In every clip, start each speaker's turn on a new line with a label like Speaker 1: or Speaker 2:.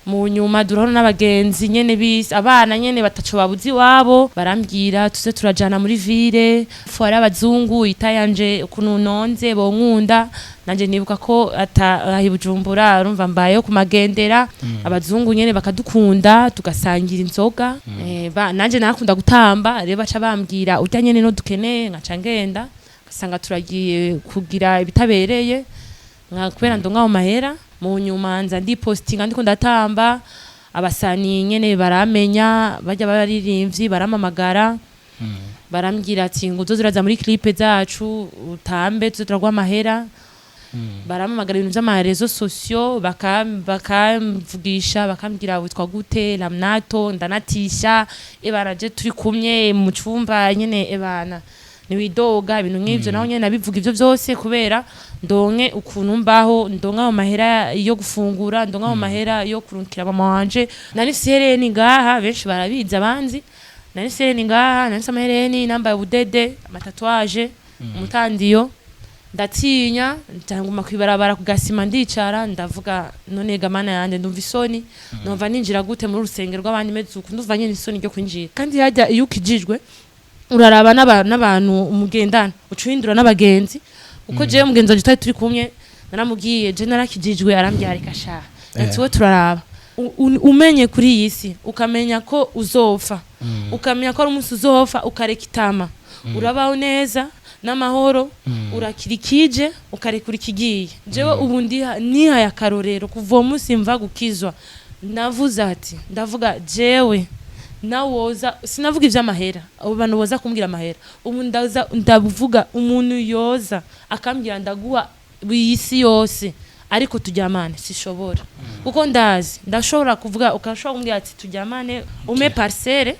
Speaker 1: mu nyuma durahora n'abagenzi nyene bisi abana nyene bataco babuzi wabo barambwira tuze turajana muri ville fo ari abazungu itayanje ukuntu nonze bonkunda nanje nibuka ko Bujumbura urumva mbaye ku magendera abazungu nyene bakadukunda tugasangira inzoga nanje nakunda gutamba rero baca bambwira urya nyene no dukeneye nkaca ngenda gasanga turagiye kugira ibitabereye kubera ndonga mu mahera mu nyuma nza ndi postinga ndiko ndatamba abasani nyene baramenya bajya baririmbyi baramamagara barambwira ati ngo uzoziraza muri clipe zacu utambe tuzotragwa amahera baramamagara ibintu by'amarezo sociaux bakamvugisha bakambwira witwa gute Lamnato ndanatisha ebaraje turi kumye mu cyumba nyene ebana niwidoga ibintu nk'ivyo naho nyene nabivuga ivyo byose kubera ndonke ukuntu mbaho ndonka mu mahera yo gufungura ndonka mu mahera yo kurunkira mama wanje nari sereni ngaha benshi barabiza abanzi nari sereni ngaha nari samahereni namba budede amatatuage umutandiyo ndatinya ndanguma kwibarabara kugasima ndicara ndavuga none gamana yande ndumva isoni numva ninjira gute muri urusengero rw'abandi mezuku ndumva nyene isoni ryo kwinjira kandi yajya iyo ukijijwe uraraba n'abantu umugendana ucuhindura n'abagenzi uko jewe mugenzi wanje turi kumwe naramubwiye je narakijijwe arambyarika sha ati we turaraba umenye kuri iyi si ukamenya ko uzopfa ukamenya ko ari umunsi uzopfa ukarekitama urabaho neza n'amahoro urakirikije ukarekura ikigiye jewe ubu nihaye akarorero kuva umunsi mva gukizwa navuze ati ndavuga jewe nawoza sinavuga ivy'amahera abo bantu boza kumbwira amahera ubu ndavuga umuntu yoza akambwira ndaguha bisi yose ariko tujyamane sishobora kuko ndashobora kuvuga ukashobora kumbwira ati tujyamane ume parcelle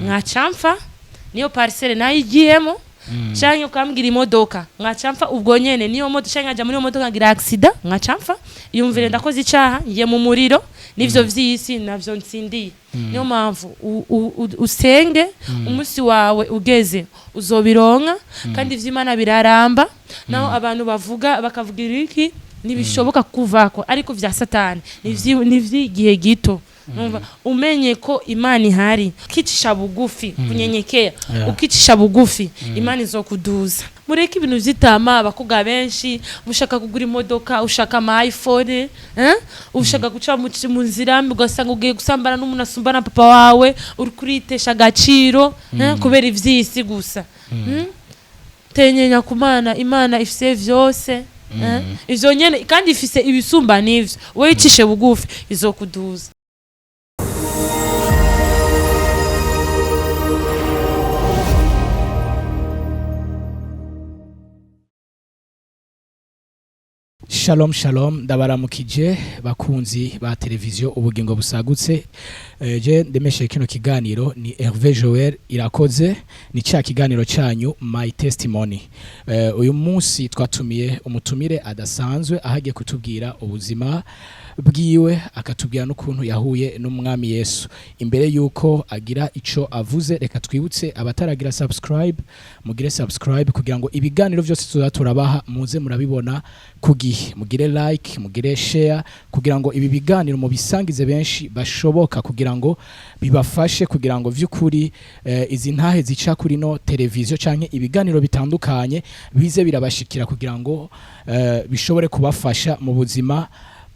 Speaker 1: mwacamfa niyo parcelle nayigiyemo canke ukambwira imodoka mwacamfa ubwo nyene niyo modoka canke aja muri modoka ngira accident mwacamfa yumvire ndakoze icaha ngiye mu muriro nivyo vyisi navyo nsindiye niyo mpamvu usenge umunsi wawe ugeze uzobironka kandi ivy'Imana biraramba naho abantu bavuga bakavugira iki nibishoboka kuvako ariko vya satani nivyigihe gito umenye ko Imana ihari ukicisha bugufi kunyenyekea ukicisha bugufi Imana izokuduza mureke ibintu vyitama abakobwa benshi ushaka kugura imodoka ushaka ama iPhone ushaka guca mu nzira ugasanga ugiye gusambana n'umuntu asumbana papa wawe uri kuritesha agaciro kubera ivyisi gusa tenyenya kumana Imana ifise vyose ivyo nyene kandi ifise ibisumba n'ivyo wowe icishe bugufi izokuduza.
Speaker 2: Shalom shalom ndabaramukije bakunzi ba televiziyo ubugingo busagutse je ndemeshe kino kiganiro ni Hervé Joel Irakoze ni ca kiganiro canyu My Testimony uyu munsi twatumiye umutumire adasanzwe ahagiye kutubwira ubuzima bwiwe akatubwira n'ukuntu yahuye n'umwami Yesu imbere yuko agira ico avuze reka twibutse abataragira subscribe mugire subscribe kugira ngo ibiganiro byose tuzaturabaha muze murabibona kugihe mugire like mugire share kugira ngo ibi biganiro mu bisangize benshi bashoboka kugira ngo bibafashe kugira ngo vy'ukuri izi ntahe zica kuri no televiziyo canke ibiganiro bitandukanye bize birabashikira kugira ngo bishobore kubafasha mu buzima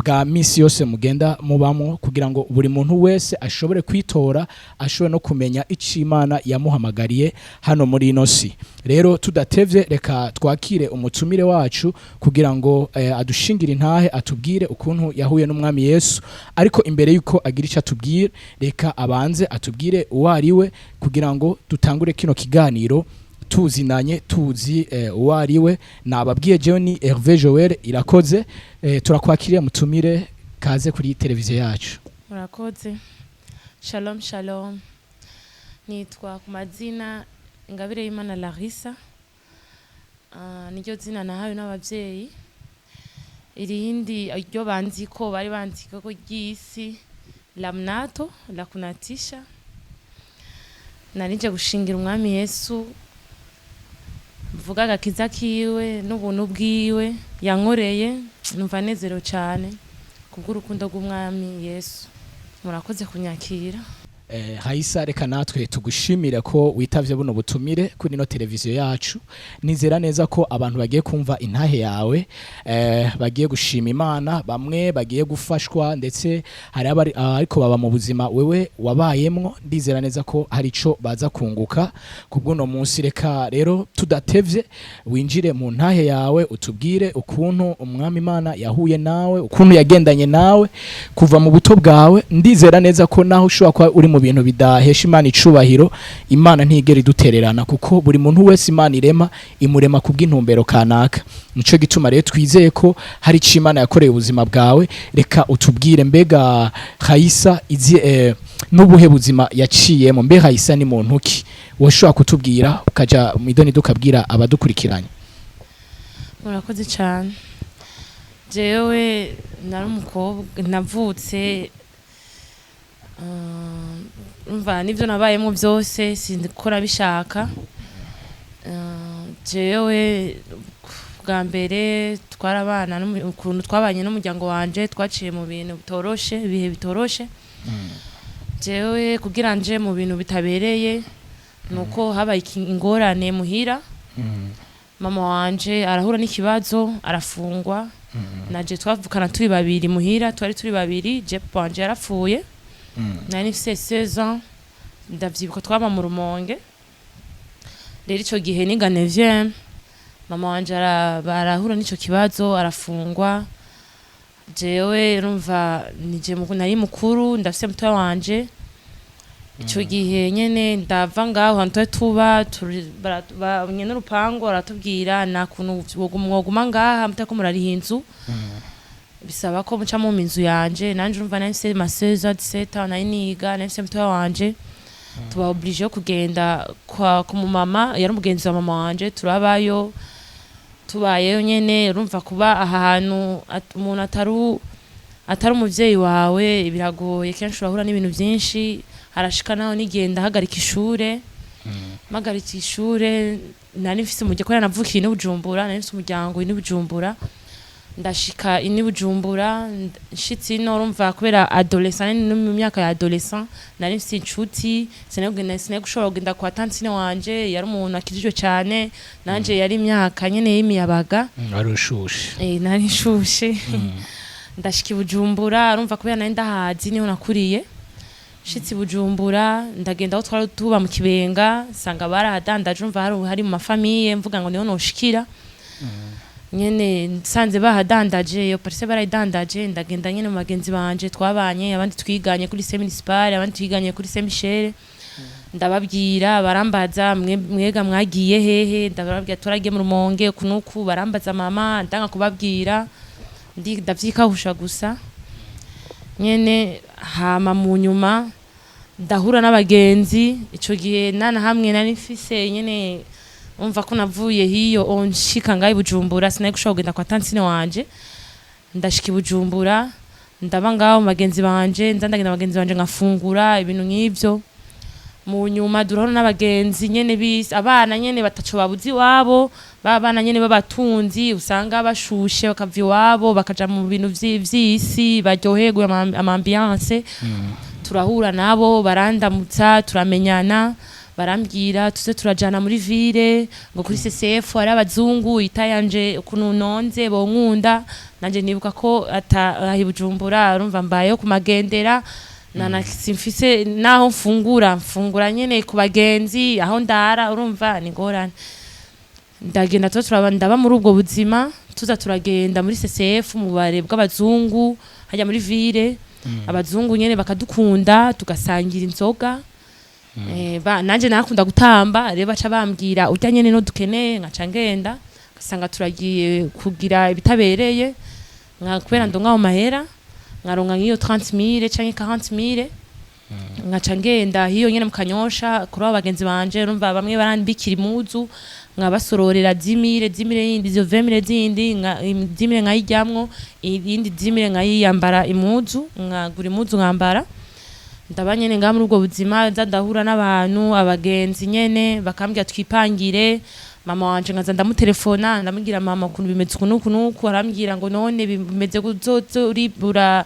Speaker 2: bwa misi yose mugenda mubamo kugira ngo buri muntu wese ashobore kwitora ashobore no kumenya icimana yamuhamagariye hano muri inosi rero tudatevye reka twakire umutumire wacu kugira ngo adushingire intahe atubwire ukuntu yahuye n'umwami Yesu ariko imbere yuko agira ico atubwire reka abanze atubwire uwariwe kugira ngo dutangure kino kiganiro tuzinanye tuzi uwariwe nababwiye jewe ni Hervé Joel Irakoze turakwakiriye mutumire kaze kuri televiziyo yacu.
Speaker 1: Murakoze. Shalom shalom. Nitwa ku mazina Ingabire y'Imana Larissa. Niryo zina nahawe n'abavyeyi. Irindi ryo banzi ko bari banzi ko ryisi Lamnato la kunatisha. Narije gushingira umwami Yesu vuga agakiza kiwe n'ubuntu bwiwe yankoreye numva nezero cyane kubw'urukundo rw'umwami Yesu murakoze kunyakira.
Speaker 2: Hayisa reka natwe tugushimire ko witavye buno butumire kuri no televiziyo yacu. Nizera neza ko abantu bagiye kumva intahe yawe, bagiye gushima Imana, bamwe bagiye gufashwa, ndetse hari ariko baba mu buzima wewe wabayemwo. Ndizera neza ko hari ico baza kunguka kubw'uno munsi. Reka rero tudatevye winjire mu ntahe yawe, utubwire ukuntu umwami Imana yahuye nawe, ukuntu yagendanye nawe kuva mu buto bwawe. Ndizera neza ko naho ushobora kuba uri mu bintu bidahesha Imana icubahiro, Imana ntigera idutererana, kuko buri muntu wese Imana irema imurema kubw'intumbero kanaka. Nico gituma rero twizeye ko hari ico Imana yakoreye ubuzima bwawe. Reka utubwire mbega Hayisa n'ubuhe buzima yaciyemo, mbe Hayisa ni muntu ki woshobora kutubwira ukaja mu idoni dukabwira abadukurikiranye?
Speaker 1: Murakoze cyane. Jewe nari umukobwa navutse, umva nivyo nabayemo byose sindikora bishaka. Jewe bwa mbere twarabana n'ukuntu twabanye n'umuryango wanje, twaciye mu bintu bitoroshe, ibihe bitoroshe. Jewe kugira nje mu bintu bitabereye nuko habaye ingorane muhira. Mama wanje arahura n'ikibazo, arafungwa. Naje twavukana turi babiri muhira, twari turi babiri. Je papa wanje yarapfuye, nari mfise 16 ans. Ndavyibuka twaba mu Rumonge. Rero ico gihe niga 9e, mama wanje arahura n'ico kibazo, arafungwa. Jewe urumva nije nari mukuru, ndafise mutoya wanje. Ico gihe nyene ndava ngaho hantu tuba nyene urupango aratubwira nakuntu mwoguma ngaha mutako murariha inzu, bisaba ko muca mu inzu yanje. Nanje urumva nahise ma 16 17 nari niga, nahise mutoya wanje tuba oblige yo kugenda ku mama, yari umugenzi wa mama wanje, turabayo. Tubayeyo nyene urumva kuba aha hantu umuntu atari umuvyeyi wawe biragoye, kenshi urahura n'ibintu vyinshi. Arashika naho nigenda hagarika ishure, magarika ishure. Nari mfise umuryango, ko navukiye ni Bujumbura, nari mfise umuryango ni Bujumbura. Ndashika ini Bujumbura, nshitsi ino urumva kubera adolescent, ni mu myaka ya adolescent, nari mfise inshuti. Sinari gushobora kugenda kwa tantine wanje, yari umuntu akijijwe cyane, nanje yari imyaka nyene y'imiyabaga.
Speaker 2: Ari ushushe.
Speaker 1: Nari nshushe. Ndashika Bujumbura, urumva kubera nari ndahazi niho nakuriye. Shitsi Bujumbura ndagenda aho twari tuba mu Kibenga, sanga barahadandaje, umva hari mu mafamiye, mvuga ngo niho noshikira. Nyene nsanze bahadandaje, iyo parcelle barayidandaje. Ndagenda nyene mu bagenzi banje twabanye, abandi twiganye kuri lycée municipal, abandi twiganye kuri Saint Michel. Ndababwira, barambaza mwega mwagiye hehe, ndababwira turagiye mu Rumonge kunuku. Barambaza mama, ndanga kubabwira, ndavyikahusha gusa nyene. Hama mu nyuma ndahura n'abagenzi. Ico gihe nana hamwe nari mfise nyene, umva ko navuye hiyo onshika ngayi Bujumbura, sinari gushobora kugenda kwa tantine wanje. Ndashika Bujumbura, ndaba ngaho magenzi banje, ndagenda abagenzi banje ngafungura ibintu nk'ivyo. Mu nyuma durahura n'abagenzi nyene abana nyene bataco babuzi wabo, babana nyene babatunzi, usanga bashushe bakava iwabo bakaja mu bintu vy'isi, baryoherwa amambiance. Turahura nabo, barandamutsa, turamenyana, barambwira tuze turajana muri ville ngo kuri CCF ari abazungu, itayanje ukuntu nonze bonkunda. Nanje nibuka ko ahi Bujumbura urumva mbaye ku magendera, nana simfise naho mfungura nyene ku bagenzi, aho ndara urumva ni ngorane. Ndagenda ndaba muri ubwo buzima, tuza turagenda muri CCF mu bare bw'abazungu hajya muri ville. Abazungu nyene bakadukunda, tugasangira inzoga. Nanje nakunda gutamba, rero baca bambwira urya nyene no dukeneye, ngaca ngenda gasanga turagiye kugira ibitabereye, kubera ndonga mu mahera, ngaronka nk'iyo 30,000 canke 40,000. Ngaca ngenda hiyo nyene mu Kanyosha kuri abo bagenzi banje, urumva bamwe barambikira imuzu, ngabasororera 10,000 yindi, izo 20,000 zindi 10,000 ngayiryamwo, iyindi 10,000 ngayiyambara imuzu, ngagura imuzu ngambara. Ndaba nyene nga muri ubwo buzima, ndahura n'abantu abagenzi nyene bakambwira twipangire. Mama wanje ngaza ndamutelefona, ndamubwira mama ukuntu bimeze kunuku, arambwira ngo none bimeze kuzozo uribura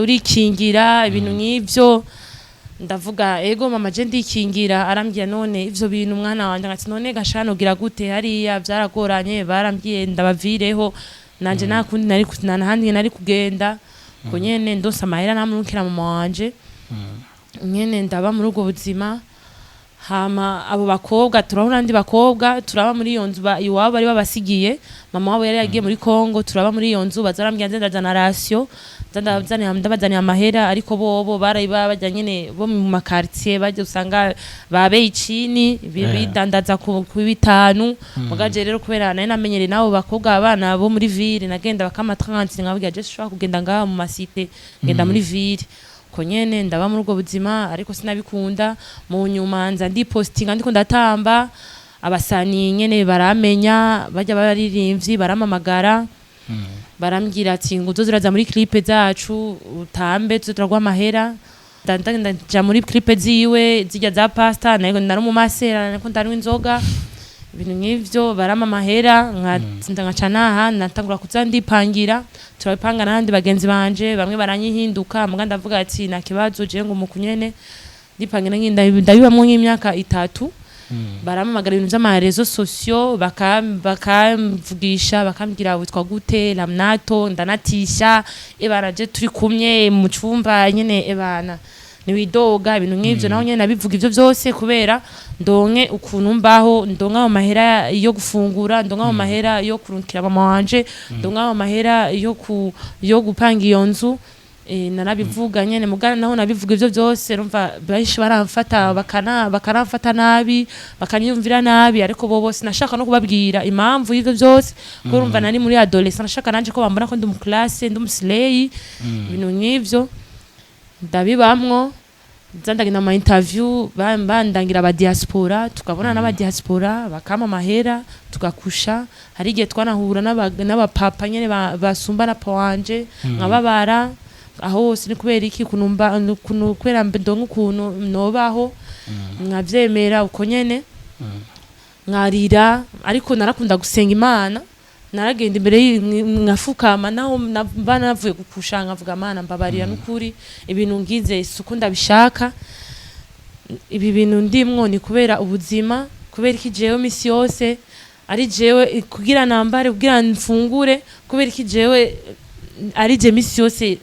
Speaker 1: urikingira ibintu nk'ivyo ndavuga ego mama je ndikingira arambye none ivyo bintu umwana wanje ngati none gashano gira gute hariya byaragoranye barambye ndabavireho nanje nakundi nari kutinana nari kugenda ko nyene ndose amahera namurukira mama wanje nyene ndaba muri ubwo buzima hama abo bakobwa turabona andi bakobwa turaba muri iyo nzu iwabo bari babasigiye mama wabo yari yagiye muri Kongo turaba muri iyo nzu bazarambye nze ndajana ratio ndabazaniye amahera ariko bobo bajya nyene bo mu makartier bajya usanga babeye icini bidandaza ku bitanu mugaje rero kubera nari namenyere nabo bakobwa abana bo muri ville nagenda bakama 30 nkabwira je shobora kugenda ngaha mu masite ngenda muri ville ko nyene ndaba muri ubwo buzima ariko sinabikunda mu nyuma nza ndi postinga ndiko ndatamba abasani nyene baramenya bajya baririmbyi baramamagara barambwira ati ngo uzoziraza muri clipe zacu utambe tuzoturagwa amahera ndaja muri clipe ziwe zijya za pasta nari mu masera nako ndarwa inzoga ibintu nk'ivyo barama amahera ngaca naha natangura kuza ndipangira turabipanga n'abandi bagenzi banje bamwe baranyihinduka muga ndavuga ati nta kibazo je ngo umukunyene ndipangira ndabibamwo nk'imyaka 3 baramamagara ibintu by'amarezo sociaux bakamvugisha bakambwira witwa gute lamnato ndanatisha ebanaje turi kumwe mu cyumba nyene ebana niwidoga ibintu nk'ivyo naho nyene nabivuga ivyo byose kubera ndonke ukuntu mbaho ndonka amahera yo gufungura ndonka amahera yo kurukira mama wanje ndonka amahera yo gupanga iyo nzu narabivuga nyene mugana naho nabivuga ivyo byose rumva bayishi baramfata bakanamfata nabi bakanyumvira nabi ariko bo bose nashaka no kubabwira impamvu y'ivyo byose ko rumva nari muri adolescence nashaka nanje ko bambona ko ndi mu classe ndi umuslay ibintu nk'ivyo ndabibamwo ndagenda ama interview bandangira aba diaspora tukabona n'aba diaspora bakama mahera tugakusha hari igihe twanahura n'abapapa nyene basumba na pawanje nkababara aho hose ni kubera iki kuntu kwera ndonka ukuntu nobaho mwavyemera uko nyene nkarira ariko narakunda gusenga Imana naragenda imbere nkafukama naho banavuye gukusha nkavuga Mana mbabarira n'ukuri ibintu ngize isuku ndabishaka ibi bintu ndimwo ni kubera ubuzima kubera iki jewe misi yose ari jewe kugira nambare kugira mfungure kubera iki jewe ari je misi yose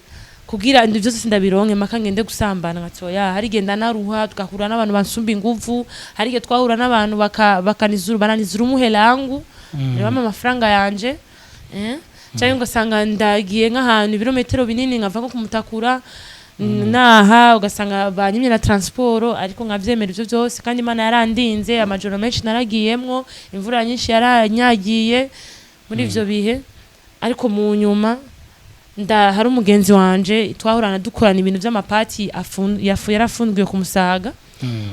Speaker 1: kugira ndi byose ndabironke maka ngende gusambana ngatoya hari genda naruha tukahura n'abantu bansumba inguvu hari ge twahura n'abantu bananizura umuhelangu bama amafaranga yanje cyangwa ugasanga ndagiye nk'ahantu ibirometero binini nkava nko kumutakura naha ugasanga banyimye na transport ariko nkavyemera ivyo byose kandi Imana yarandinze amajoro menshi naragiyemwo imvura nyinshi yaranyagiye muri ivyo bihe ariko mu nyuma hari umugenzi wanje twahurana dukorana ibintu by'amapati yarafungiwe ku Musaga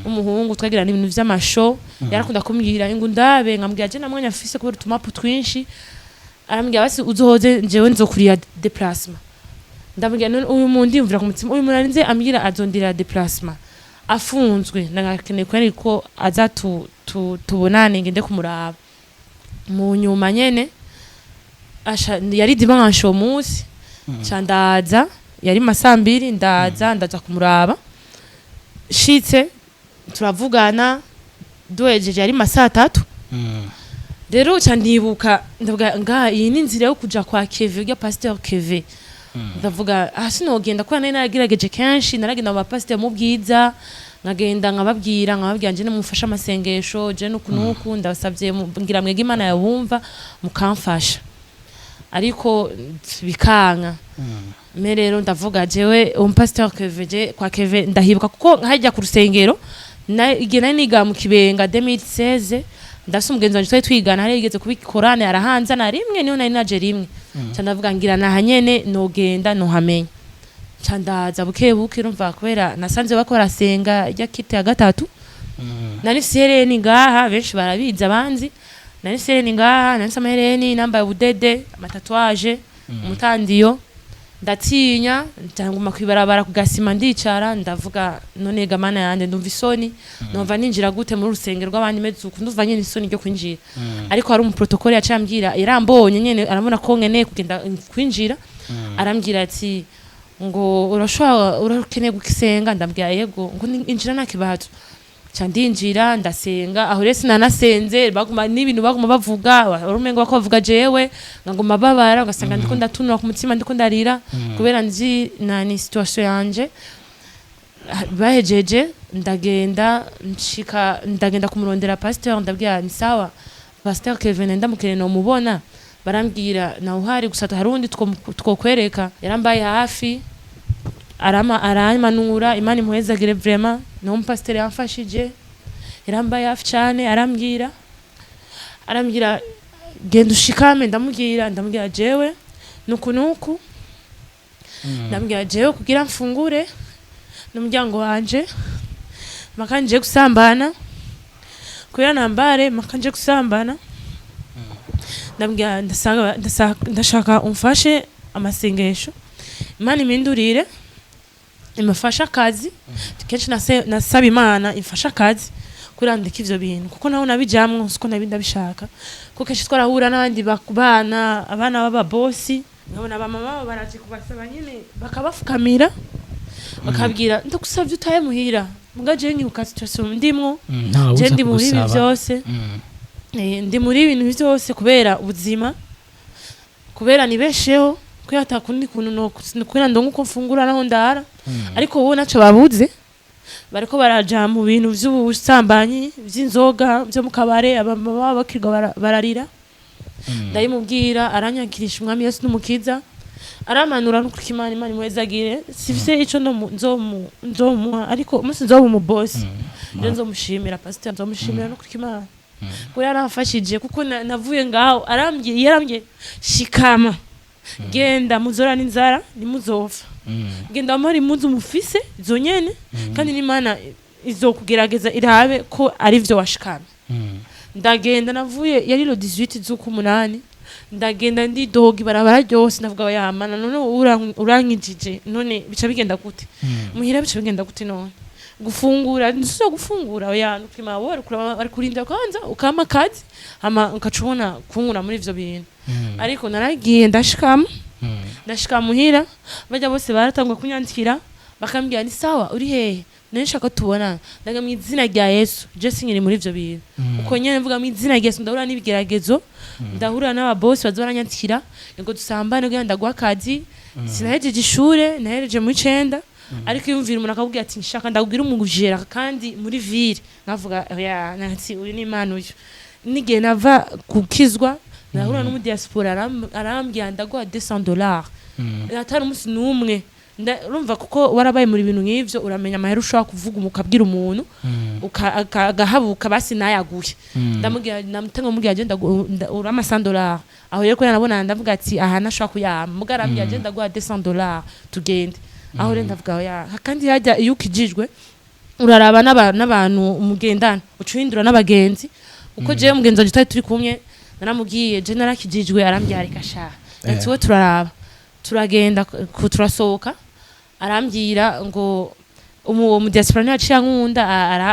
Speaker 1: umuhungu twagirana ibintu by'amasho yarakunda kumbwira ngo ndabe nkambwira je namwanya afise kubera utumapu twinshi arambwira basi uzohoze njewe nzokuriya déplacement ndambwira none uyu muntu imvura ku mutima uyu muntu ambwira azondira déplacement afunzwe nagakeneye ko aza tubonane ngende kumuraba mu nyuma nyene yari dimanche umunsi candaza yari masambiri ndaza kumuraba shitse turavugana duhejeje yari masaa 3 rero candibuka ndavuga nga iyi ni nzira yo kuja kwa Keve ya pasteur Keve ndavuga sinogenda kwa nari nagirageje kenshi naragenda mu pasteur mu bwiza nkagenda nkababwira nje mumufasha amasengesho je nukunuku ndabasabye ngira mwege Imana yabumva mukamfasha ariko bikanka merero ndavuga jewe pasteur Keve kwa Keve ndahibuka kuko nkajya ku rusengero igena niga mu Kibenga 2016 ndase umugenzi wanje twigana hari igeze kubikorane arahanza na rimwe niyo nari naje rimwe candavuga ngira nahanyene nogenda no hamenya candaza buke rumva kubera nasanze bakora senga ya kite ya gatatu nari sereni ngaha benshi barabiza abanzi nari sereni ngaha nari samereni namba ya budede amatatuaje umutandiyo ndatinya ndanguma kwibarabara kugasima ndicara ndavuga none gamana yande ndumva isoni nova ninjira gute muri rusengero rw'abandi mezuko nduva nyene isoni ryo kwinjira ariko hari umuprotokole yacambwira yarambonye nyene arabona ko ngene kugenda kwinjira arambwira ati ngo urashobora urakeneye gusenga, ndambwira yego, ngo injira nta kibazo. Ca ndinjira ndasenga, aho rero sinanasenze, baguma n'ibintu baguma bavuga, urumengo bako bavuga jewe ngaguma babara, ugasanga ndiko ndatunura ku mutima, ndiko ndarira kubera nzi ni situation yanje. Bahejeje ndagenda kumurondera pasteur, ndabwira ni sawa pasteur Kevin ndamukene no mubona, barambwira na uhari gusa hari undi twokwereka. Yarambaye hafi aramanura, Imana imuhezagire vraiment, no pasteur yamfashije, yarambaye hafi cyane. Arambwira genda ushikame, ndamubwira jewe nuku ndambwira jewe kugira mfungure n'umuryango wanje makanje gusambana kuya nambare makanje gusambana. Ndambwira ndashaka umfashe amasengesho, Imana imindurire imafasha akazi. Kenshi nasaba Imana imfasha akazi kurandika ivyo bintu kuko naho nabijamwe siko nabinda bishaka, kuko kenshi twarahura n'abandi abana baba bossi, nkabona abamama baraje kubasaba nyine bakabafukamira bakabwira ndagusavye utaye muhira, mugaje nkibuka situation ndimwo, je ndi muri ibi byose, ndi muri ibintu byose kubera ubuzima, kubera nibesheho kuyata kundi kuntu no kwira ndongo ko mfungura naho ndara. Ariko wowe naco babuze, bariko baraja mu bintu vy'ubusambanyi vy'inzoga byo mu kabare, abamama bakirwa bararira. Ndayimubwira aranyakirisha Umwami Yesu n'umukiza, aramanura no kurikimana, Imana imwezagire. Sivise ico nzomuha, ariko umunsi nzoba mu boss rero nzomushimira pastor, nzomushimira no kurikimana ko yaramfashije, kuko navuye ngaho yarambye shikama, genda muzora n'inzara nimuzova, genda muri muzu mufise zonyene, kandi n'Imana izokugerageza irabe ko ari vyo washikama. Ndagenda navuye yari lo 18 z'ukumunani, ndagenda ndidoga ibarabara ryose, ndavuga yamana none urankijije, none bica bigenda gute muhira, bica bigenda gute none gufungura nsuso gufungura oya nukima wari kurinda kwanza ukama akazi hama ukacubona kunkura muri ivyo bintu. Ariko naragiye ndashikama muhira, bajya bose baratangwa kunyandikira bakambwira ni sawa uri hehe, nshaka tubona, ndaga mu izina rya Yesu je sinyiri muri ivyo bintu. Uko nyene mvuga mu izina rya Yesu ndahura n'ibigeragezo, ndahura n'aba boss bazoranyandikira ngo dusambane kugira ndagwa akazi. Sinahejeje ishure, nahereje mu 9, ariko yumvira umuntu akabwira ati nshaka ndagubwira umugujera kandi muri ville, navuga oya nati uri ni Imana uyu. Nige nava kukizwa, nahura no mu diaspora arambwira ndagwa $200, atari umunsi numwe. Urumva kuko warabaye muri bintu nk'ivyo uramenya amahera ushaka kuvuga umukabwira umuntu agahabuka basi nayaguye. Ndamubwira namutanga mubwira agenda urama $100, aho rero ko yanabona ndavuga ati aha nashaka kuyama, mugarambye agenda gwa $200 tugende. Aho rero ndavuga ya kandi yajya iyo ukijijwe uraraba n'abantu umugendana ucuhindura n'abagenzi, uko je mugenzi waje turi kumwe naramubwiye je narakijijwe, arambye arika sha ati we turaraba turagenda turasohoka, arambwira ngo mu diaspora naciye nkunda,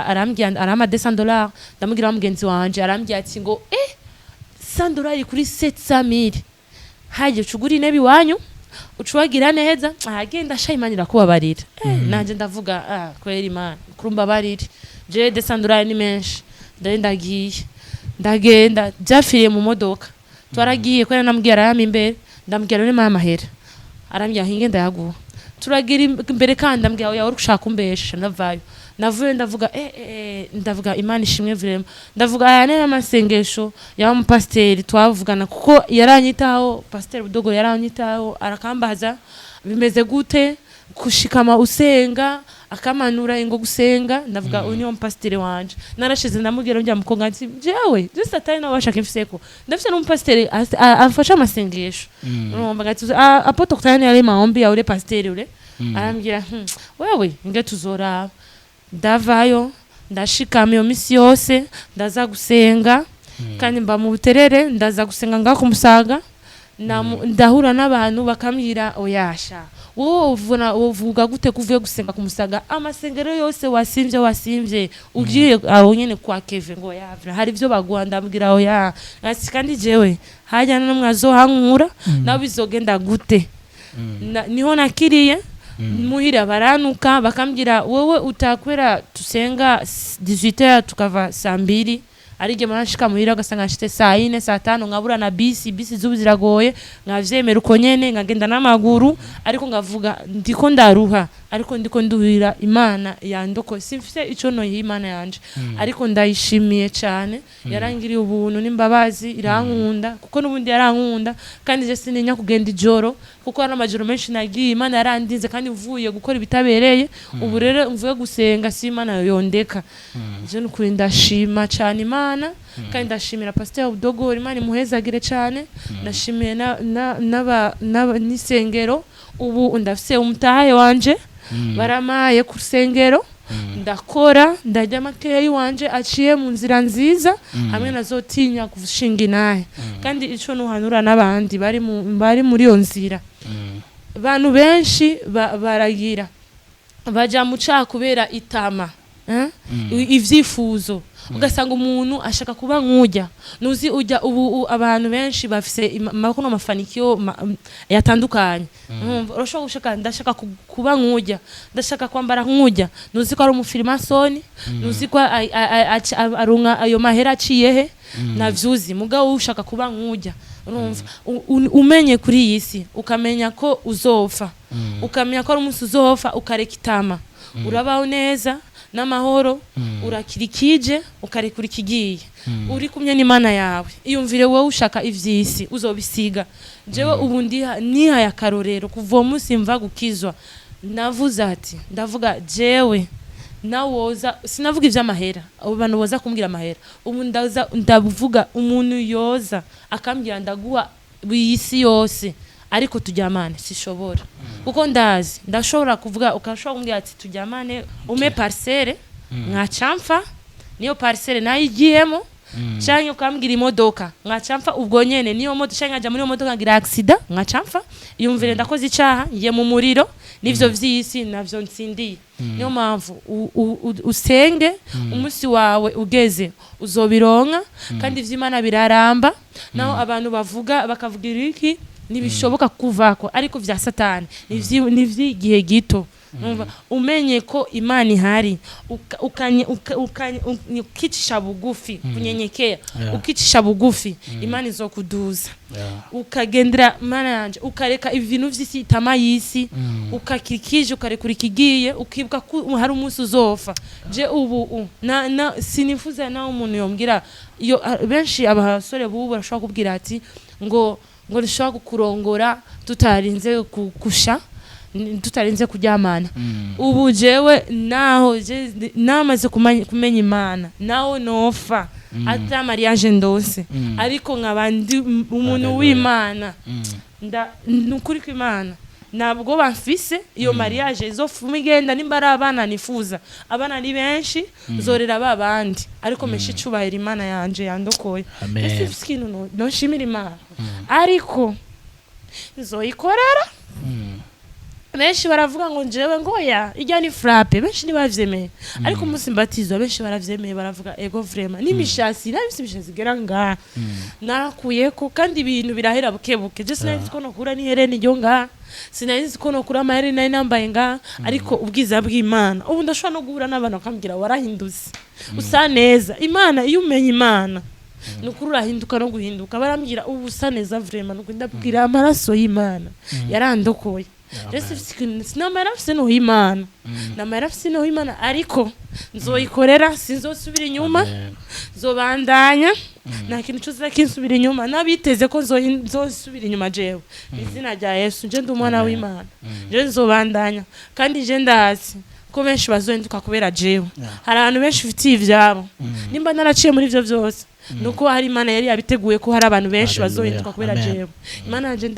Speaker 1: arambwira arama $200. Ndamubwira mugenzi wanje, arambwira ati ngo $100 kuri 700,000 haje cuguri nebi wanyu ucuwagira neza, agenda shayimanira kubabarira. Nanje ndavuga kweri Imana kurumba bariri, je $200 ni menshi. Ndagenda byafiriye mu modoka, twaragiye kwera namubwira arama imbere, ndamubwira ne mama hera, arambya hinge ndayaguha, turagira imbere kandi ndambwira oya uri gushaka umbesha. Navayo navuye ndavuga Imana ishimwe vraiment, ndavuga aya ne amasengesho ya mu pasteur twavugana, kuko yaranyitaho pasteur Budogo, yaranyitaho arakambaza bimeze gute kushikama usenga, akamanura ingo gusenga. Ndavuga uyu ni pasteur wanje, narashize ndamubwira njya mukonga ati jewe just atari na washaka mfiseko, ndafite no pasteur afasha amasengesho. Urumva ngati apoto kutani yale maombi ya ule pasteur ule, arambwira wewe nge tuzora. Ndavayo ndashikama iyo misi yose ndaza gusenga, kandi mba mu buterere ndaza gusenga ngako Musaga, ndahura n'abantu bakambwira oyasha wowe uvuga gute kuvuye gusenga ku Musaga, amasengero yose wasimvye ugiye aho nyene kwa Kevin ngo yavra hari byo bagwa. Ndambwira oya kandi jewe hajya no mwazo hankura nawe bizogenda gute, niho nakiriye muhira baranuka bakambwira wowe utakwera tusenga 18h tukava saa 2 arige manashika muhira ugasanga nshite saa 4 saa 5 nkabura na bisi zubu ziragoye nkavyemera uko nyene nkagenda n'amaguru ariko ngavuga ndiko ndaruha ariko ndiko nduhira Imana yandoko simfise ico no y'Imana yanje ariko ndayishimiye cyane yarangiriye ubuntu n'imbabazi irankunda kuko nubundi yarankunda kandi je sininya kugenda ijoro kuko ari amajoro menshi nagiye Imana yarandinze kandi mvuye gukora ibitabereye ubu rero mvuye gusenga si Imana yondeka je nukuri ndashima cyane Imana kandi ndashimira Pasteur Budogo Imana imuhezagire cyane ndashimiye n'isengero ubu ndafise umutahe wanje baramaye ku rusengero ndakora ndarya makeyi wanje aciye mu nzira nziza hamwe nazotinya gushinga inahe kandi ico nuhanura n'abandi bari muri yo nzira abantu benshi baragira baja mu cyaha kubera itama ivyifuzo ugasanga umuntu ashaka kuba nkujya nuzi ujya ubu abantu benshi bafise makono mafanikio yatandukanye urashobora gushaka ndashaka kuba nkujya ndashaka kwambara nkujya nuzi ko ari umufirimasoni nuzi ko arunga ayo mahera aciyehe navyuzi mugabo ushaka kuba nkujya urumva umenye kuri iyi si ukamenya ko uzopfa ukamenya ko ari umunsi uzopfa ukareka itama urabaho neza n'amahoro urakirikije ukarekura ikigiye uri kumwe n'Imana yawe iyumvire wowe ushaka ivyisi uzobisiga jewe ubu nihaye akarorero kuva uwo munsi mva gukizwa navuze ati ndavuga jewe nawoza sinavuga ivy'amahera abo bantu boza kumbwira amahera ubu ndavuga umuntu yoza akambwira ndaguha biyisi yose ariko tujyamane sishobora kuko ndashobora kuvuga ukashobora kumbwira ati tujyamane ume parcelle mwacamfa niyo parcelle nayigiyemo canke ukambwira imodoka mwacamfa ubwo nyene niyo moto canke aja muri iyo modoka ngira accident mwacamfa yumvire ndakoze icaha ngiye mu muriro nivyo vy'isi navyo ntsindiye niyo mpamvu usenge umunsi wawe ugeze uzobironka kandi ivy'Imana biraramba naho abantu bavuga bakavugira iki nibishoboka kuvako ariko vya satani nivyigihe gito umenye ko Imana ihari ukicisha bugufi kunyenyekea ukicisha bugufi Imana izokuduza ukagendera Mana yanje ukareka ibintu vy'isi itama yisi ukakikije ukarekura ikigiye ukibuka ko hari umunsi uzofa je ubu sinifuza naho umuntu yombwira iyo benshi abasore bubu barashobora kubwira ati ngo nishobora kukurongora tutarinze kusha tutarinze kuryamana ubu jewe naho namaze kumenya Imana naho nofa ata mariage ndose ariko nkabandi umuntu w'Imana nukuri ko Imana nabwo bamfise iyo mariage izofuma igenda nimba ari abana nifuza abana ni benshi zorera babandi ariko meshe cubahira Imana yanje yandokoye ese ikintu no shimira Imana ariko nzoyikorera benshi baravuga ngo jewe ngoya ijya ni frappe benshi nibavyemeye ariko umunsi mbatizwa benshi baravyemeye baravuga ego vraiment nimishasi nabisi bishasi gera nga narakuyeko kandi ibintu birahera bukebuke je sinari ko nokura ni hereni ryo nga sinari ko nokura amaheri nari nambaye nga ariko ubwiza bw'Imana ubu ndashobora no guhura n'abantu bakambwira warahindutse usa neza Imana iyo umenye Imana nukuri urahinduka no guhinduka barambwira ubu usa neza vraiment nuko ndabwira amaraso y'Imana yarandokoye Rese sinamara no Imana namara no Imana ariko nzoyikorera sinzosubira inyuma zobandanya nta kintu cyose kinsubira inyuma nabiteze ko nzosubira inyuma jewe izina rya Yesu je ndi umwana w'Imana je nzobandanya kandi je ndazi ko benshi bazohinduka kubera jewe hari abantu benshi fitiye ivyabo nimba naraciye muri ivyo byose nuko hari Imana yari yabiteguye ko hari abantu benshi bazohinduka kubera jewe Imana yanje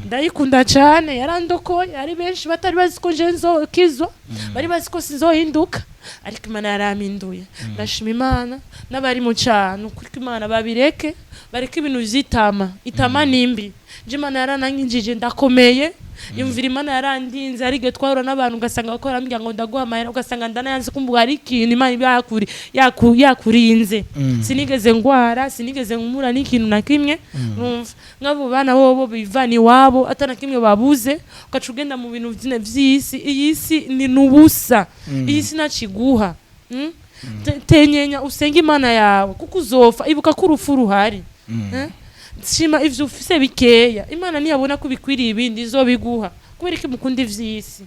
Speaker 1: ndayikunda cyane yarandokoye ari benshi batari baziko je nzokizwa bari baziko sinzohinduka ariko Imana yaraminduye ndashima Imana n'abari mu cyano kuri Imana babireke bareke ibintu vyitama itama nimbi je Imana yarananyinjije ndakomeye yumvira Imana yarandinze ari ge twahura n'abantu ugasanga bakora ambwira ngo ndaguha amahera ugasanga ndanayanze kumbuga ari ikintu Imana iba yakurinze sinigeze ngwara sinigeze nkumura n'ikintu na kimwe numva nk'abo bana bobo bivana iwabo atana kimwe babuze ugaca ugenda mu bintu vy'isi iyi si ni nubusa iyi si naciguha tenyenya usenga Imana yawe kuko uzofa ibuka ko urupfu ruhari shima ivyo ufise bikeya Imana niyabona ko bikwiriye ibindi izobiguha kubera iki mukunda ivy'isi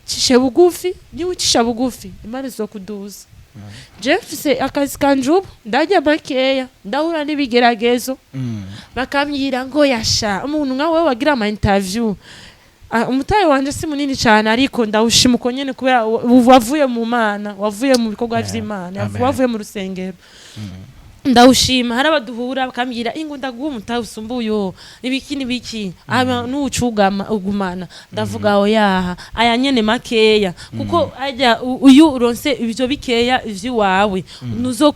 Speaker 1: cishe bugufi niwe ucisha bugufi Imana izokuduza je mfise akazi kanje ubu ndajya makeya ndahura n'ibigeragezo bakambwira ngo yasha umuntu nkawe wagira ama interview umutaye wanje si munini cyane ariko ndawushima uko nyene kubera wavuye mu Mana wavuye mu bikorwa vy'Imana wavuye mu rusengero ndawushima hari abaduhura bakambwira ingo ndaguha umutahe usumbuye ibiki aba nucugama ugumana ndavuga oyaha aya nyene makeya kuko ajya uyu uronse ibyo bikeya ivy'iwawe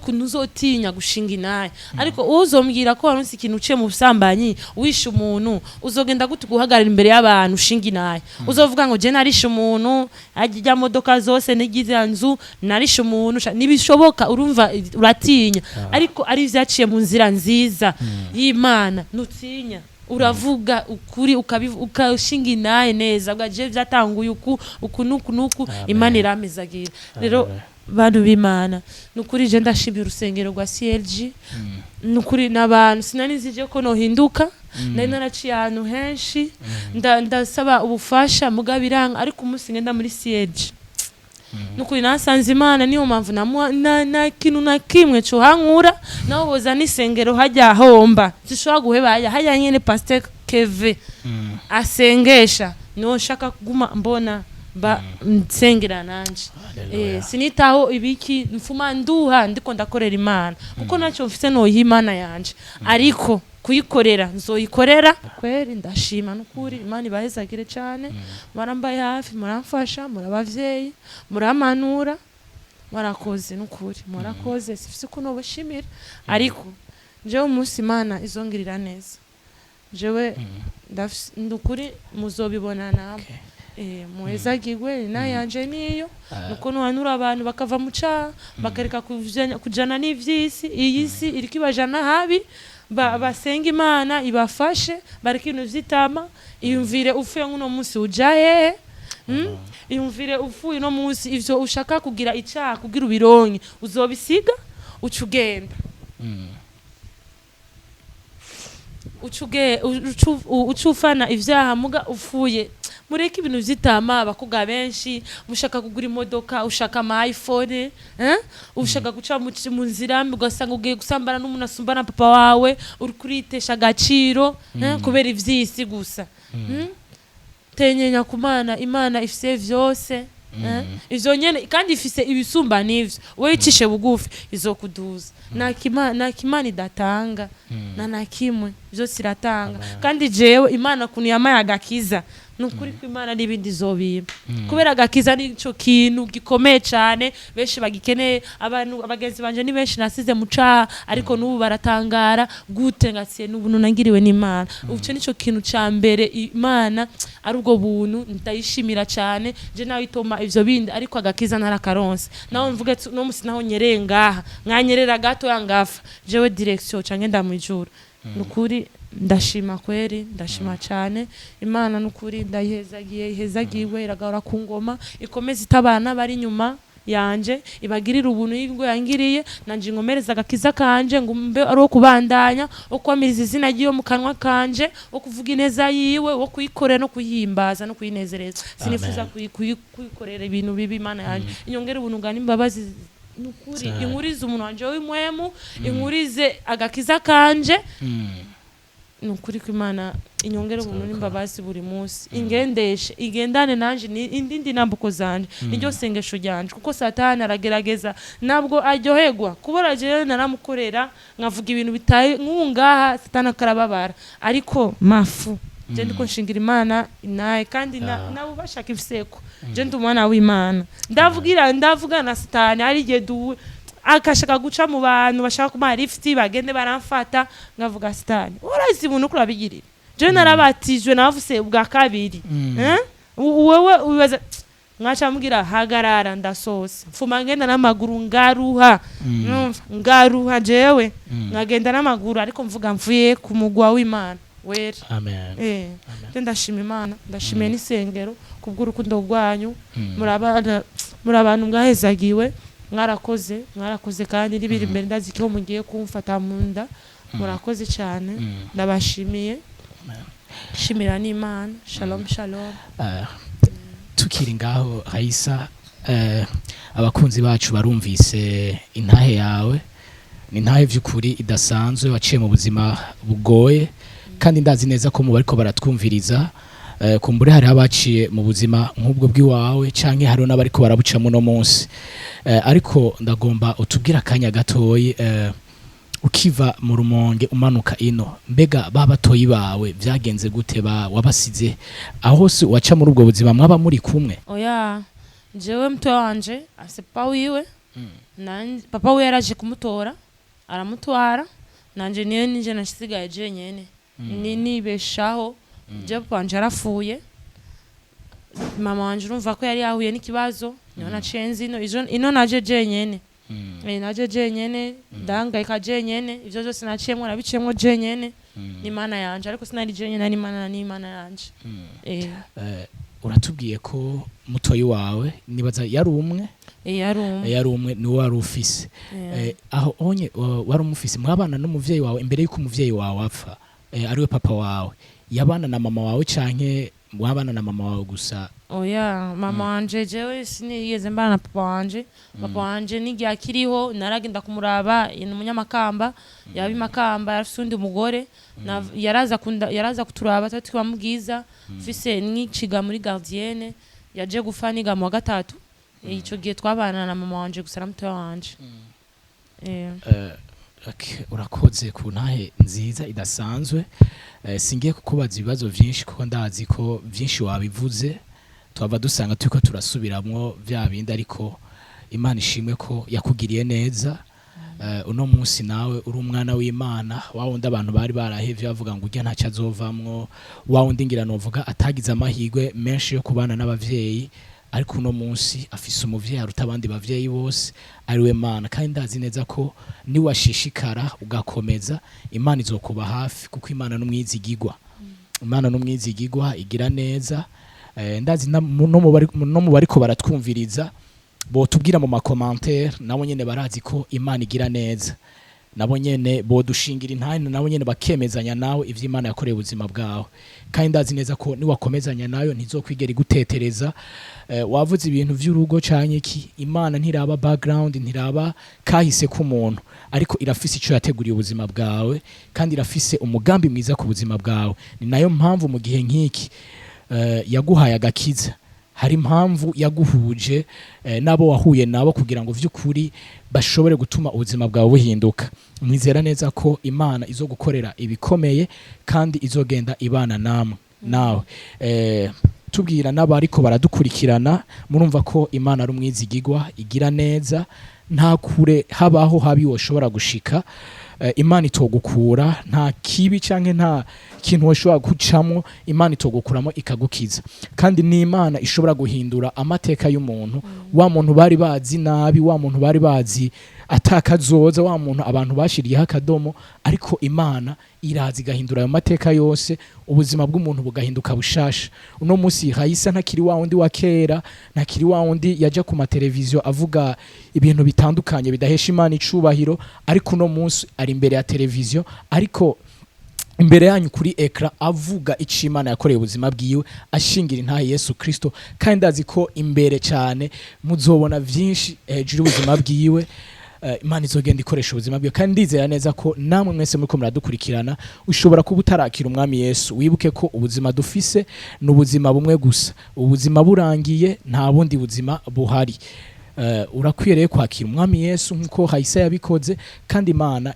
Speaker 1: nuzotinya gushinga inaye ariko uzombwira ko waronse ikintu uciye mu busambanyi wishe umuntu uzogenda gute guhagarara imbere y'abantu ushinga inaye uzovuga ngo je narishe umuntu ajya modoka zose nigize nzu narishe umuntu nibishoboka urumva uratinya ariko ari vyaciye mu nzira nziza y'Imana nutinya uravuga ukuri ukashinga inaye neza ugaje vyatanguye uku nuku Imana iramezagira rero bantu b'Imana nukuri je ndashimira urusengero rwa CLG nukuri n'abantu sinanizije ko no hinduka nari naraciye ahantu henshi ndasaba ubufasha mugabiranga ariko umunsi ngenda muri CLG nukuri nasanze Imana niyo mpamvu na kintu na kimwe cyo hankura naho boza n'isengero hajya homba zishobora guhebaya hajya nyene Pasteur Keve asengesha no shaka kuguma mbona ba nsengera nanje sinitaho ibiki mfuma nduha ndiko ndakorera Imana kuko naco mfite no y'Imana yanje ariko kuyikorera nzoyikorera kweri ndashima nukuri Imana ibahezagire cyane marambaye hafi muramfasha murabavyeyi muramanura murakoze nukuri murakoze sifise ko no bashimira ariko jewe umunsi Imana izongirira neza jewe ndukuri muzobibona namwe muhezagirwe nayanje niyo nuko nuhanura abantu bakava mu cyaha bakareka kujana n'ivy'isi iyi si iriko ibajana habi basenga Imana ibafashe bareke ibintu vy'itama iyumvire ufuye nk'uno munsi uja hehe iyumvire ufuye no munsi ivyo ushaka kugira icyaha kugira ubironke uzobisiga ucugenda ucufana ivyaha muga ufuye mureke ibintu vy'itama abakuga benshi mushaka kugura imodoka ushaka ama iPhone ushaka guca mu nzira ugasanga ugiye gusambana n'umuntu asumbana papa wawe uri kuritesha agaciro kubera ivy'isi gusa tenyenya kumana Imana ifise vyose ivyo nyene kandi ifise ibisumba n'ivyo we icishe bugufi izokuduza nakimana idatanga na kimwe vyose iratanga kandi jewe Imana kunu yamaye agakiza nukuri ko Imana n'ibindi zobiba kubera agakiza nico kintu gikomeye cyane benshi bagikeneye abantu abagenzi banje ni benshi nasize mu caha ariko nubu baratangara gute ngasiye n'ubuntu nangiriwe n'Imana uco nico kintu ca mbere Imana ari ubwo buntu ndayishimira cyane je nawe itoma ivyo bindi ariko agakiza narakaronse naho mvuge no musi naho nyerengaha mwanyerera gato yangafa jewe direction cange ndamwijura nukuri ndashima kweri ndashima cyane Imana nukuri ndayihezagiwe iragahora ku ngoma ikomeza itabana bari nyuma yanje ibagirira ubuntu y'ingo yangiriye nanje inkomereza agakiza kanje ngo mbe ari kubandanya okwamiriza izina giyo mu kanwa kanje okuvuga ineza yiwe wo kuyikorera no kuyihimbaza no kuyinezereza sinifuza kuyikorera ibintu bibi Imana yanje inyongera ubuntu ngani imbabazi nukuri inkurize umuntu wanje w'imwemu inkurize agakiza kanje nukuri ko Imana inyongera ubuntu n'imbabazi buri munsi ingendeshe igendane nanje indindi nambuko zanje niryo sengesho ryanje kuko Satani aragerageza nabwo aryoherwa kubora je naramukorera nkavuga ibintu bitaye nk'ungaha Satani akarababara ariko mafu je ndiko nshingira Imana naye kandi nabo bashaka ifiseko je ndumwana w'Imana ndavuga na Satani ari je akashaka guca mu bantu bashaka kuma lift bagende baramfata ngavuga stani urazi ibintu uko urabigirira je narabatijwe navuse ubwa kabiri wewe ubibaza ngaca mbwira hagarara ndasose mfuma ngenda n'amaguru ngaruha jewe ngagenda n'amaguru ariko mvuga mvuye ku mugwa w'Imana wera
Speaker 2: amen
Speaker 1: ndashima Imana ndashimiye n'isengero kubw'urukundo rwanyu muri abantu mwahezagiwe mwarakoze kandi n'ibiri imbere ndazi ko mugiye kumfata mu nda murakoze cyane ndabashimiye shimira n'Imana shalom
Speaker 2: tukiri ngaho Raissa abakunzi bacu barumvise intahe yawe ni intahe vy'ukuri idasanzwe waciye mu buzima bugoye kandi ndazi neza ko mu bariko baratwumviriza kumbure hari abaciye mu buzima nk'ubwo bw'iwawe canke hari n'abariko barabucamo no munsi ariko ndagomba utubwira akanya gatoyi ukiva mu Rumonge umanuka ino mbega babatoyi bawe vyagenze gute wabasize aho se waca muri ubwo buzima mwaba muri kumwe
Speaker 1: oya jewe mto wanje ase papa wiwe papa wiwe yaraje kumutora aramutwara nanje niyo nije nashisigaye je nyene nibeshaho je papa wanje arafuye mama wanje urumva ko yari yahuye n'ikibazo niyo naciye nzino ino naje je nyene naje je nyene ndangayika je nyene ivyo byose naciyemwo nabiciyemwo je nyene n'Imana yanje ariko sinari je nyene n'Imana yanje
Speaker 2: uratubwiye ko mutoyi wawe nibaza yari umwe ni wari ufise aho onye wari umufise mwabana n'umuvyeyi wawe imbere yuko umuvyeyi wawe apfa ariwe papa wawe yabana na mama wawe canke mwabana na mama wawe gusa
Speaker 1: oya mama wanje jewe sinigeze mbana na papa wanje n'igihe akiriho naragenda kumuraba mu Munyamakamba yabi Makamba yarafise undi mugore yaraza kuturaba tatu kwa Mubwiza mfise n'iciga muri gardienne yaje gufa niga mu wa gatatu ico gihe twabana na mama wanje gusa na mutoya wanje
Speaker 2: urakoze ku ntahe nziza idasanzwe singiye kukubaza ibibazo vyinshi kuko ndazi ko vyinshi wabivuze twaba dusanga turiko turasubiramwo vya bindi ariko Imana ishimwe ko yakugiriye neza uno munsi nawe uri umwana w'Imana wawundi abantu bari barahevye bavuga ngo urya ntaca azovamwo wawundi ngira novuga atagize amahirwe menshi yo kubana n'abavyeyi ariko uno munsi afise umuvyeyi aruta abandi bavyeyi bose ariwe Mana kandi ndazi neza ko ni washishikara ugakomeza Imana izokuba hafi kuko Imana n'umwizigigwa igira neza ndazi no mu bariko baratwumviriza bo tubwira mu makomantere nabo nyene barazi ko Imana igira neza nabo nyene bo dushingira intane nabo nyene bakemezanya nawe ivyo Imana yakoreye ubuzima bwawe kandi ndazi neza ko ni wakomezanya nayo ntizokwigera igutetereza wavuze ibintu vy'urugo canke iki Imana ntiraba background ntiraba kahise k'umuntu ariko irafise ico yateguriye ubuzima bwawe kandi irafise umugambi mwiza ku buzima bwawe ni nayo mpamvu mu gihe nk'iki yaguhaye agakiza hari impamvu yaguhuje nabo wahuye nabo kugira ngo vy'ukuri bashobore gutuma ubuzima bwawe buhinduka mwizera neza ko Imana izogukorera ibikomeye kandi izogenda ibana nawe tubwira n'abariko baradukurikirana murumva ko Imana ari umwizigigwa igira neza nta kure habaho habi woshobora gushika Imana itogukura nta kibi canke nta kintu woshobora gucamo Imana itogukuramo ikagukiza kandi ni Imana ishobora guhindura amateka y'umuntu wa muntu bari bazi nabi wa muntu bari bazi atakazoza wa muntu abantu bashiriyeho akadomo ariko Imana irazi igahindura ayo mateka yose ubuzima bw'umuntu bugahinduka bushasha uno munsi Raissa ntakiri wa wundi wa kera ntakiri wa wundi yaja ku mateleviziyo avuga ibintu bitandukanye bidahesha Imana icubahiro ariko uno munsi ari imbere ya televiziyo ariko imbere yanyu kuri ekra avuga ico Imana yakoreye ubuzima bwiwe ashingira intahe Yesu Kristo kandi ndazi ko imbere cyane muzobona vyinshi hejuru ubuzima bwiwe Imana izogenda ikoresha ubuzima bwiwe kandi ndizera neza ko namwe mwese muriko muradukurikirana ushobora kuba utarakira umwami Yesu wibuke ko ubuzima dufise n'ubuzima bumwe gusa ubuzima burangiye nta bundi buzima buhari urakwiriye kwakira umwami Yesu nkuko Hayisa yabikoze kandi Imana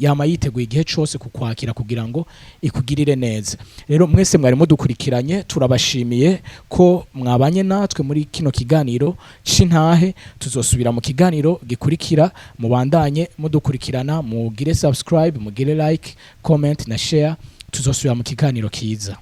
Speaker 2: yama yiteguye igihe cyose kukwakira kugira ngo ikugirire neza. Rero mwese mwari mudukurikiranye, turabashimiye ko mwabanye natwe muri kino kiganiro c'intahe. Tuzosubira mu kiganiro gikurikira, mubandanye mudukurikirana, mugire subscribe, mugire like, comment na share. Tuzosubira mu kiganiro kiza.